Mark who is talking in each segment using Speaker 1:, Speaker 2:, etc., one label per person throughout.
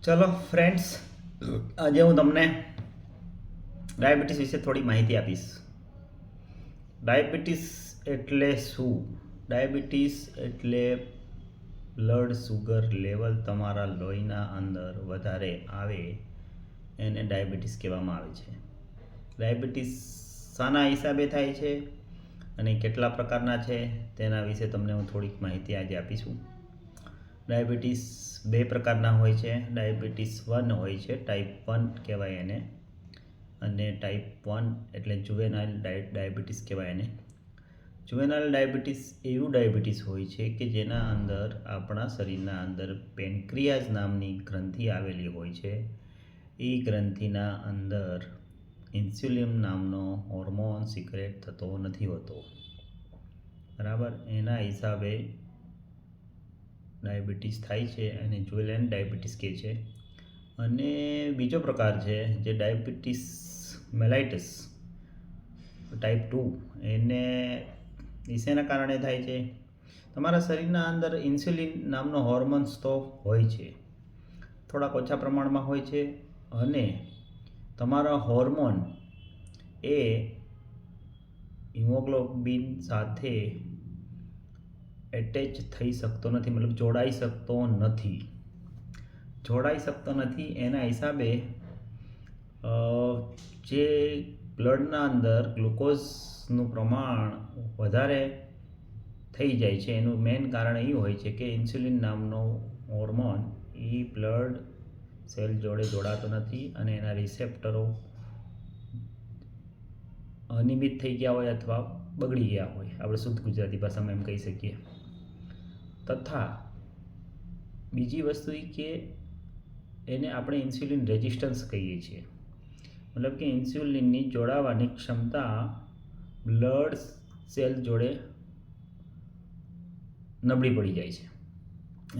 Speaker 1: ચલો ફ્રેન્ડ્સ, આજે હું તમને ડાયાબિટીસ વિશે થોડી માહિતી આપીશ. ડાયાબિટીસ એટલે શું? ડાયાબિટીસ એટલે બ્લડ સુગર લેવલ તમારા લોહીના અંદર વધારે આવે એને ડાયાબિટીસ કહેવામાં આવે છે. ડાયાબિટીસ શાના હિસાબે થાય છે અને કેટલા પ્રકારના છે તેના વિશે તમને હું થોડીક માહિતી આજે આપીશું. ડાયાબિટીસ બે પ્રકારના હોય છે. ડાયાબિટીસ 1 હોય છે, ટાઈપ 1 કહેવાય એને, અને ટાઈપ 1 એટલે જુવેનાઇલ ડાયાબિટીસ કહેવાય એને. જુવેનાઇલ ડાયાબિટીસ એવું ડાયાબિટીસ હોય છે કે જેના અંદર આપણા શરીરના અંદર પેનક્રિયાઝ નામની ગ્રંથિ આવેલી હોય છે. એ ગ્રંથિના અંદર ઇન્સ્યુલિન નામનો હોર્મોન સિક્રેટ થતો નથી હોતો, બરાબર. એના હિસાબે ડાયાબિટીસ થાય છે અને જુવેનાઇલ ડાયાબિટીસ કહે છે. અને બીજો પ્રકાર છે જે ડાયાબિટીસ મેલાઇટસ ટાઈપ 2, એને શેના કારણે થાય છે? તમારા શરીરના અંદર ઇન્સ્યુલિન નામનો હોર્મોન્સ તો હોય છે, થોડાક ઓછા પ્રમાણમાં હોય છે, અને તમારા હોર્મોન એ હિમોગ્લોબિન સાથે એટેચ થઈ શકતો નથી, મતલબ જોડાઈ શકતો નથી. એના હિસાબે જે બ્લડના અંદર ગ્લુકોઝનું પ્રમાણ વધારે થઈ જાય છે. એનું મેઇન કારણ એ હોય છે કે ઇન્સ્યુલિન નામનો હોર્મોન એ બ્લડ સેલ જોડે જોડાતો નથી અને એના રિસેપ્ટરો અનિયમિત થઈ ગયા હોય અથવા બગડી ગયા હોય, આપણે શુદ્ધ ગુજરાતી ભાષામાં એમ કહી શકીએ. તથા બીજી વસ્તુ એ કે એને આપણે ઇન્સ્યુલિન રેઝિસ્ટન્સ કહીએ છીએ, મતલબ કે ઇન્સ્યુલિનની જોડાવાની ક્ષમતા બ્લડ સેલ જોડે નબળી પડી જાય છે.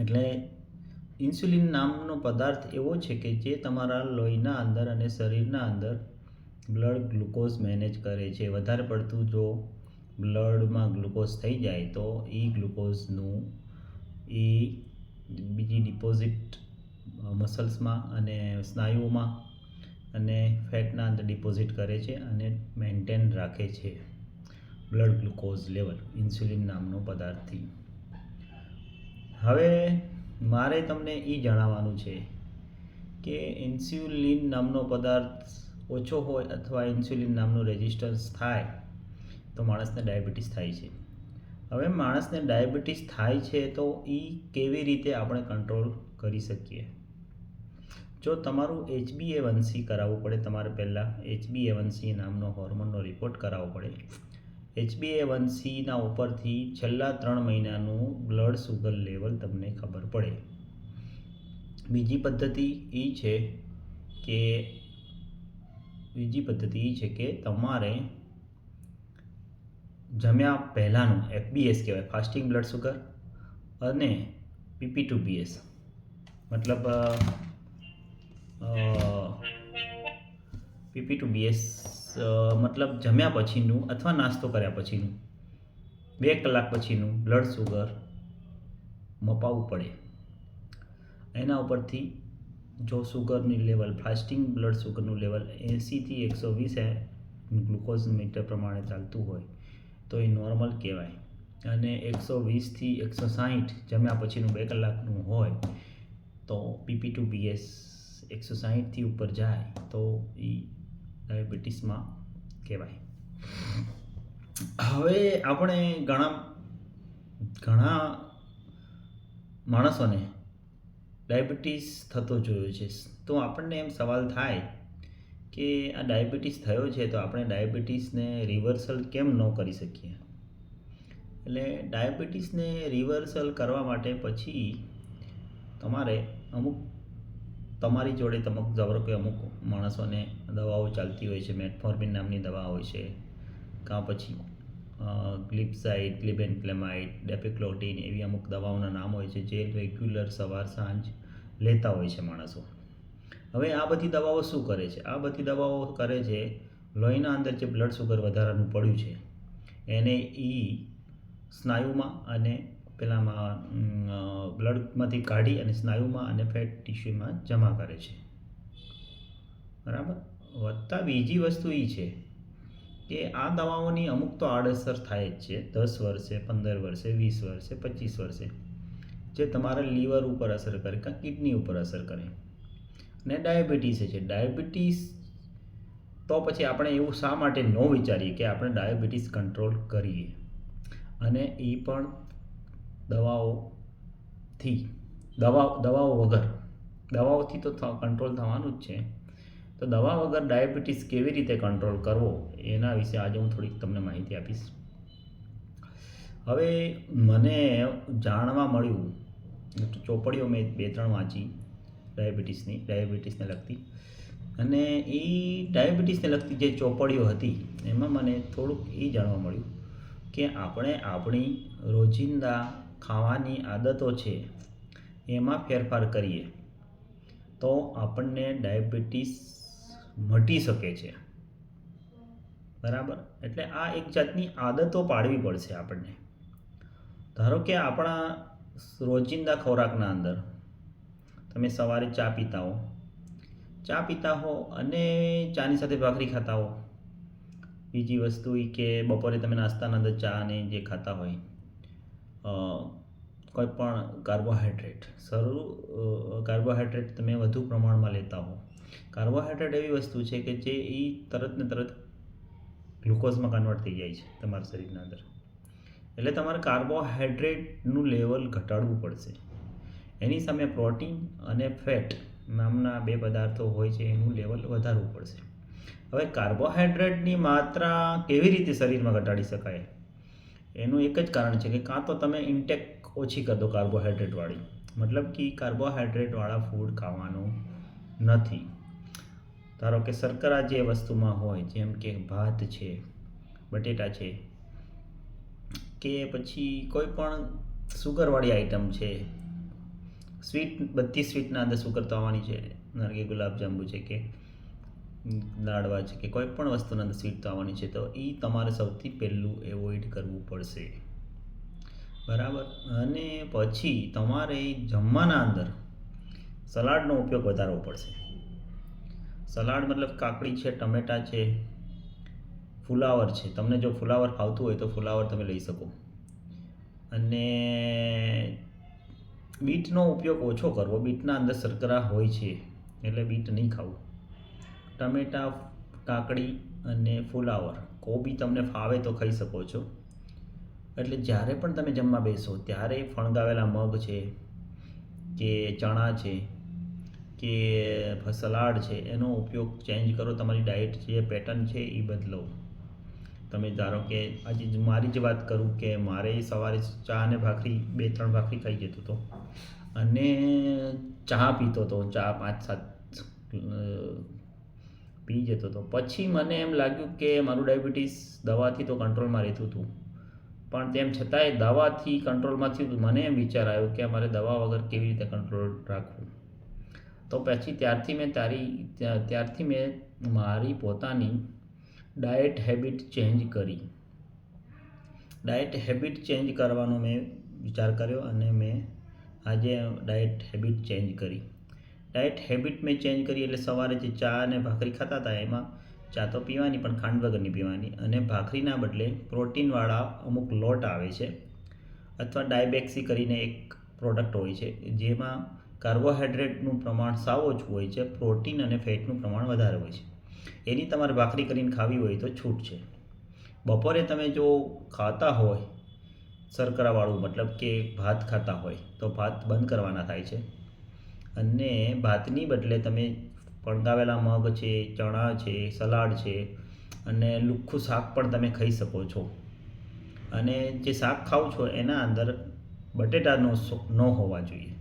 Speaker 1: એટલે ઇન્સ્યુલિન નામનો પદાર્થ એવો છે કે જે તમારા લોહીના અંદર અને શરીરના અંદર બ્લડ ગ્લુકોઝ મેનેજ કરે છે. વધારે પડતું જો બ્લડમાં ગ્લુકોઝ થઈ જાય તો એ ગ્લુકોઝનું એ બીજી ડિપોઝિટ મસલ્સમાં અને સ્નાયુઓમાં અને ફેટના અંદર ડિપોઝિટ કરે છે અને મેન્ટેન રાખે છે બ્લડ ગ્લુકોઝ લેવલ ઇન્સ્યુલિન નામનો પદાર્થથી. હવે મારે તમને એ જણાવવાનું છે કે ઇન્સ્યુલિન નામનો પદાર્થ ઓછો હોય અથવા ઇન્સ્યુલિન નામનું રેઝિસ્ટન્સ થાય તો માણસને ડાયાબિટીસ થાય છે. હવે માણસને ડાયાબિટીસ થાય છે તો એ કેવી રીતે આપણે કંટ્રોલ કરી શકીએ? જો તમારું HbA1c કરાવવું પડે, તમારે પહેલાં HbA1c નામનો હોર્મોનનો રિપોર્ટ કરાવવો પડે. HbA1cના ઉપરથી છેલ્લા 3 મહિનાનું બ્લડ સુગર લેવલ તમને ખબર પડે. બીજી પદ્ધતિ એ છે કે તમારે જમ્યા પહેલાંનું FBS કહેવાય, ફાસ્ટિંગ બ્લડ સુગર, અને PP2BS મતલબ PP2BS મતલબ જમ્યા પછીનું અથવા નાસ્તો કર્યા પછીનું 2 કલાક પછીનું બ્લડ સુગર મપાવવું પડે. એના ઉપરથી જો સુગરની લેવલ, ફાસ્ટિંગ બ્લડ સુગરનું લેવલ 80 થી 120 ગ્લુકોઝ મીટર પ્રમાણે ચાલતું હોય તો એ નોર્મલ કહેવાય, અને 120 થી 160 જમ્યા પછીનું 2 કલાકનું હોય તો PP2BS 160 થી ઉપર જાય તો એ ડાયાબિટીસમાં કહેવાય. હવે આપણે ઘણા માણસોને ડાયાબિટીસ થતો જોયો છે, તો આપણને એમ સવાલ થાય કે આ ડાયાબિટીસ થયો છે તો આપણે ડાયાબિટીસને રિવર્સલ કેમ ન કરી શકીએ? એટલે ડાયાબિટીસને રિવર્સલ કરવા માટે પછી તમારે તમારી જોડે ધારો કે અમુક માણસોને દવાઓ ચાલતી હોય છે, મેટફોર્મિન નામની દવા હોય છે, કાં પછી ગ્લિપ્સાઇડ, ગ્લિબેન્ક્લેમાઇડ, ડેપિક્લોટિન, એવી અમુક દવાઓના નામ હોય છે જે રેગ્યુલર સવાર સાંજ લેતા હોય છે માણસો. હવે આ બધી દવાઓ શું કરે છે? આ બધી દવાઓ કરે છે લોહીના અંદર જે બ્લડ સુગર વધારાનું પડ્યું છે એને સ્નાયુમાં અને પેલામાં બ્લડમાંથી કાઢી અને સ્નાયુમાં અને ફેટ ટિશ્યુમાં જમા કરે છે. બરાબર. વત્તા બીજી વસ્તુ એ છે કે આ દવાઓની અમુક તો આડઅસર થાય જ છે 10 વર્ષે, 15 વર્ષે, 20 વર્ષે, 25 વર્ષે, જે તમારા લીવર ઉપર અસર કરે કાં કિડની ઉપર અસર કરે. ને ડાયાબિટીસ છે. ડાયાબિટીસ તો પછી આપણે એવું શા માટે ન વિચારીએ કે આપણે ડાયાબિટીસ કંટ્રોલ કરીએ, અને એ પણ દવાઓ વગર. દવાઓથી તો કંટ્રોલ થવાનું જ છે. તો દવા વગર ડાયાબિટીસ કેવી રીતે કંટ્રોલ કરવો એના વિશે આજે હું થોડીક તમને માહિતી આપીશ. હવે મને જાણવા મળ્યું, ચોપડીઓ મેં 2-3 વાંચી ડાયાબિટીસને લગતી, અને એ ડાયાબિટીસને લગતી જે ચોપડીઓ હતી એમાં મને થોડુંક એ જાણવા મળ્યું કે આપણે આપણી રોજિંદા ખાવાની આદતો છે એમાં ફેરફાર કરીએ તો આપણને ડાયાબિટીસ મટી શકે છે. બરાબર. એટલે આ એક જાતની આદતો પાડવી પડશે આપણને. ધારો કે આપણા રોજિંદા ખોરાકના અંદર તમે સવારે ચા પીતા હો અને ચાની સાથે ભાખરી ખાતા હો. બીજી વસ્તુ એ કે બપોરે તમે નાસ્તાના અંદર ચા અને જે ખાતા હોય, કોઈ પણ કાર્બોહાઈડ્રેટ તમે વધુ પ્રમાણમાં લેતા હો. કાર્બોહાઈડ્રેટ એવી વસ્તુ છે કે જે એ તરત ને તરત ગ્લુકોઝમાં કન્વર્ટ થઈ જાય છે તમારા શરીરના અંદર. એટલે તમારે કાર્બોહાઈડ્રેટનું લેવલ ઘટાડવું પડશે. એની સામે પ્રોટીન અને ફેટ નામના 2 પદાર્થો હોય છે, એનું લેવલ વધારવું પડશે. હવે કાર્બોહાઈડ્રેટની માત્રા કેવી રીતે શરીરમાં ઘટાડી શકાય? એનું એક જ કારણ છે કે કાં તો તમે ઇન્ટેક ઓછી કરી દો કાર્બોહાઈડ્રેટવાળી, મતલબ કે કાર્બોહાઈડ્રેટવાળા ફૂડ ખાવાનું નથી. ધારો કે શર્કરા જે વસ્તુમાં હોય, જેમ કે ભાત છે, બટેટા છે, કે પછી કોઈ પણ સુગરવાળી આઈટમ છે, બધી સ્વીટના અંદર સુગર તો આવવાની છે, ધારો કે ગુલાબજાંબુ છે કે લાડવા છે કે કોઈ પણ વસ્તુના અંદર સ્વીટ તો આવવાની છે, તો એ તમારે સૌથી પહેલું એવોઇડ કરવું પડશે. બરાબર. અને પછી તમારે જમવાના અંદર સલાડનો ઉપયોગ વધારવો પડશે. સલાડ મતલબ કાકડી છે, ટમેટાં છે, ફુલાવર છે. તમને જો ફુલાવર ખાવતું હોય તો ફુલાવર તમે લઈ શકો. અને બીટનો ઉપયોગ ઓછો કરવો. બીટના અંદર શર્કરા હોય છે એટલે બીટ નહીં ખાવું. ટમેટાં, કાકડી અને ફુલાવર, કોબી તમને ફાવે તો ખાઈ શકો છો. એટલે જ્યારે પણ તમે જમવા બેસો ત્યારે ફણગાવેલા મગ છે કે ચણા છે કે સલાડ છે એનો ઉપયોગ ચેન્જ કરો. તમારી ડાયટ જે પેટર્ન છે એ બદલો. તમે ધારો કે આજે મારી જ વાત કરું કે મારે સવારે ચા અને ભાખરી 2-3 ભાખરી ખાઈ જતો હતો અને ચા પીતો હતો, ચા 5-7 પી જતો હતો. પછી મને એમ લાગ્યું કે મારું ડાયાબિટીસ દવાથી તો કંટ્રોલમાં રહેતું હતું, પણ તેમ છતાંય દવાથી કંટ્રોલમાં થયું. મને એમ વિચાર આવ્યો કે મારે દવા વગર કેવી રીતે કંટ્રોલ રાખવું. તો પછી ત્યારથી મેં મારી પોતાની ડાયટ હેબિટ ચેન્જ કરી. ડાયટ હેબિટ ચેન્જ કરવાનો મેં વિચાર કર્યો અને મેં આજે ડાયટ હેબિટ ચેન્જ કરી. ડાયટ હેબિટ મેં ચેન્જ કરી એટલે સવારે જે ચા અને ભાખરી ખાતા હતા એમાં ચા તો પીવાની પણ ખાંડ વગરની પીવાની, અને ભાખરીના બદલે પ્રોટીનવાળા અમુક લોટ આવે છે, અથવા ડાયબેક્સી કરીને એક પ્રોડક્ટ હોય છે જેમાં કાર્બોહાઈડ્રેટનું પ્રમાણ સાવ ઓછું હોય છે, પ્રોટીન અને ફેટનું પ્રમાણ વધારે હોય છે. એની તમારે ભાખરી કરીને ખાવી હોય તો છૂટ છે. બપોરે તમે જો ખાતા હોય શર્કરાવાળું, મતલબ કે ભાત ખાતા હોય તો ભાત બંધ કરવાના થાય છે, અને ભાતની બદલે તમે ફણગાવેલા મગ છે, ચણા છે, સલાડ છે અને લુખ્ખું શાક પણ તમે ખાઈ શકો છો. અને જે શાક ખાવ છો એના અંદર બટેટા ન હોવા જોઈએ.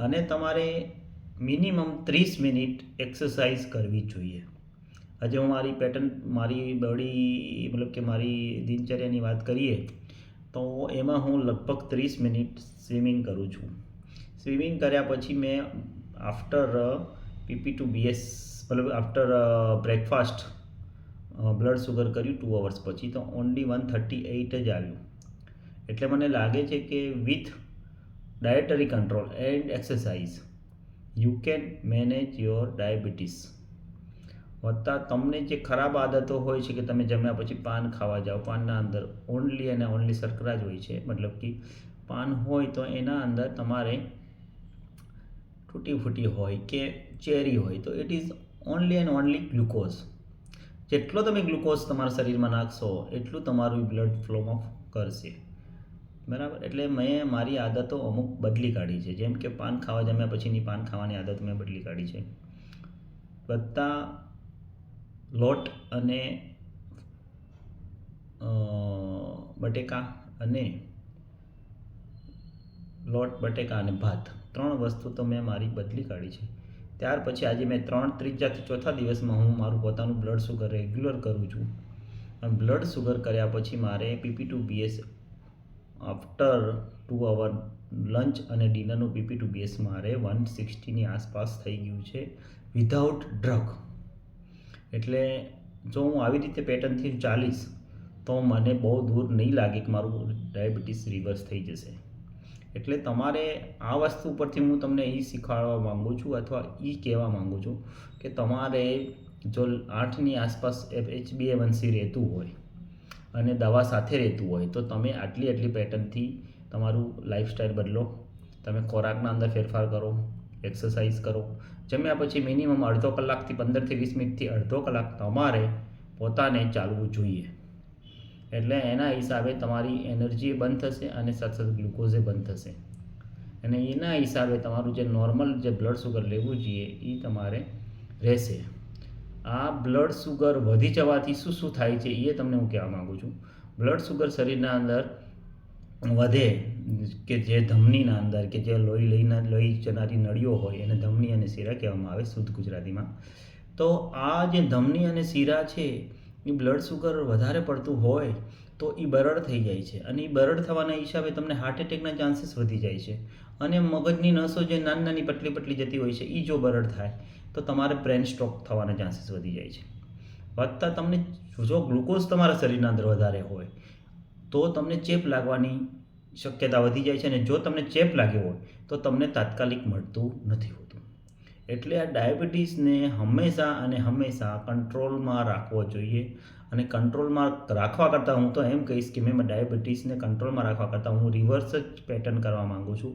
Speaker 1: અને તમારે મિનિમમ 30 મિનિટ એક્સરસાઇઝ કરવી જોઈએ. આજે હું મારી બોડી મતલબ કે મારી દિનચર્યાની વાત કરીએ તો એમાં હું લગભગ 30 મિનિટ સ્વિમિંગ કરું છું. સ્વિમિંગ કર્યા પછી મેં આફ્ટર PP2BS મતલબ આફ્ટર બ્રેકફાસ્ટ બ્લડ સુગર કર્યું 2 અવર્સ પછી, તો ઓનલી 138 જ આવ્યું. એટલે મને લાગે છે કે with dietary control and exercise you can manage your diabetes. વત્તા તમને જે ખરાબ આદતો હોય છે કે તમે જમ્યા પછી પાન ખાવા જાઓ, પાનના અંદર ઓનલી અને ઓનલી શર્કરા જ હોય છે, મતલબ કે પાન હોય તો એના અંદર તમારે તૂટી ફૂટી હોય કે ચેરી હોય તો it is only and only glucose. જેટલો તમે ગ્લુકોઝ તમારા શરીરમાં નાખશો એટલું તમારું બ્લડ ફ્લોમાં કરશે. બરાબર. એટલે મેં મારી આદતો અમુક બદલી કાઢી છે, જેમ કે પાન ખાવા જમ્યા પછીની પાન ખાવાની આદત મેં બદલી કાઢી છે. બધા લોટ અને બટેકા અને ભાત 3 વસ્તુ તો મેં મારી બદલી કાઢી છે. ત્યાર પછી આજે મેં 3-4થી ચોથા દિવસમાં હું મારું પોતાનું બ્લડ સુગર રેગ્યુલર કરું છું. અને બ્લડ સુગર કર્યા પછી મારે PP2BS આફ્ટર 2 અવર લંચ અને ડિનરનું PP2BS મારે 160ની આસપાસ થઈ ગયું છે વિધાઉટ ડ્રગ. એટલે જો હું આવી રીતે પેટર્નથી ચાલીશ તો મને બહુ દૂર નહીં લાગે કે મારું ડાયાબિટીસ રિવર્સ થઈ જશે. એટલે તમારે આ વસ્તુ પરથી હું તમને એ શીખવાડવા માગું છું અથવા એ કહેવા માગું છું કે તમારે જો 8ની આસપાસ HbA1c રહેતું હોય અને દવા સાથે રહેતું હોય તો તમે આટલી પેટર્નથી તમારું લાઈફસ્ટાઈલ બદલો. તમે ખોરાકના અંદર ફેરફાર કરો, એક્સરસાઇઝ કરો. જમ્યા પછી મિનિમમ અડધો કલાકથી 15થી 20 મિનિટથી અડધો કલાક તમારે પોતાને ચાલવું જોઈએ. એટલે એના હિસાબે તમારી એનર્જી બંધ થશે અને સાથે સાથે ગ્લુકોઝે બંધ થશે. અને એના હિસાબે તમારું જે નોર્મલ જે બ્લડ સુગર લેવું જોઈએ એ તમારે રહેશે. આ બ્લડ સુગર વધી જવાથી શું થાય છે એ તમને હું કહેવા માગું છું. બ્લડ સુગર શરીરના અંદર વધે કે જે ધમનીના અંદર કે જે લોહી જનારી નળીઓ હોય એને ધમની અને શીરા કહેવામાં આવે શુદ્ધ ગુજરાતીમાં. તો આ જે ધમની અને શીરા છે એ બ્લડ સુગર વધારે પડતું હોય તો એ બરડ થઈ જાય છે અને એ બરડ થવાના હિસાબે તમને હાર્ટ એટેકના ચાન્સીસ વધી જાય છે. અને મગજની નસો જે નાની પટલી જતી હોય છે એ જો બરડ થાય તો તમારે બ્રેન સ્ટ્રોક થવાના ચાન્સીસ વધી જાય છે. વધતા તમને જો ગ્લુકોઝ તમારા શરીરના અંદર વધારે હોય તો તમને ચેપ લાગવાની શક્યતા વધી જાય છે અને જો તમને ચેપ લાગ્યો હોય તો તમને તાત્કાલિક મળતું નથી હોતું. એટલે આ ડાયાબિટીસને હંમેશા કંટ્રોલમાં રાખવો જોઈએ. અને કંટ્રોલમાં રાખવા કરતાં હું તો એમ કહીશ કે મેં ડાયાબિટીસને કંટ્રોલમાં રાખવા કરતાં હું રિવર્સ જ પેટર્ન કરવા માગું છું,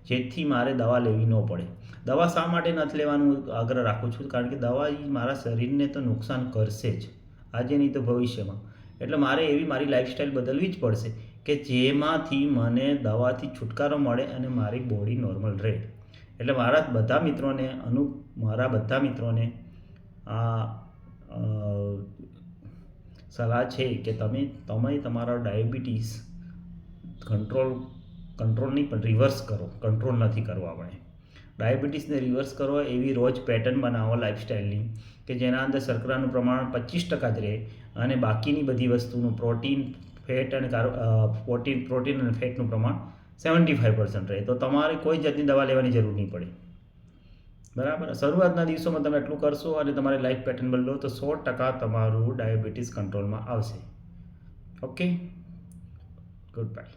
Speaker 1: જેથી મારે દવા લેવી ન પડે. દવા શા માટે નથી લેવાનું આગ્રહ રાખું છું? કારણ કે દવા મારા શરીરને તો નુકસાન કરશે જ, આજે નહીં તો ભવિષ્યમાં. એટલે મારે એવી મારી લાઈફસ્ટાઈલ બદલવી જ પડશે કે જેમાંથી મને દવાથી છુટકારો મળે અને મારી બોડી નોર્મલ રહે. એટલે મારા બધા મિત્રોને આ સલાહ છે કે તમે તમારા ડાયાબિટીસ કંટ્રોલ નહીં પણ રિવર્સ કરો. કંટ્રોલ નથી કરવો આપણે. ડાયાબિટીસને રિવર્સ કરો એવી રોજ પેટર્ન બનાવો લાઈફસ્ટાઈલની કે જેના અંદર શર્કરાનું પ્રમાણ 25% જ રહે અને બાકીની બધી વસ્તુનું પ્રોટીન અને ફેટનું પ્રમાણ 75% રહે. તો તમારે કોઈ જાતની દવા લેવાની જરૂર નહીં પડે. બરાબર. શરૂઆતના દિવસોમાં તમે એટલું કરશો અને તમારી લાઈફ પેટર્ન બદલો તો 100% તમારું ડાયાબિટીસ કંટ્રોલમાં આવશે. Okay, good bye.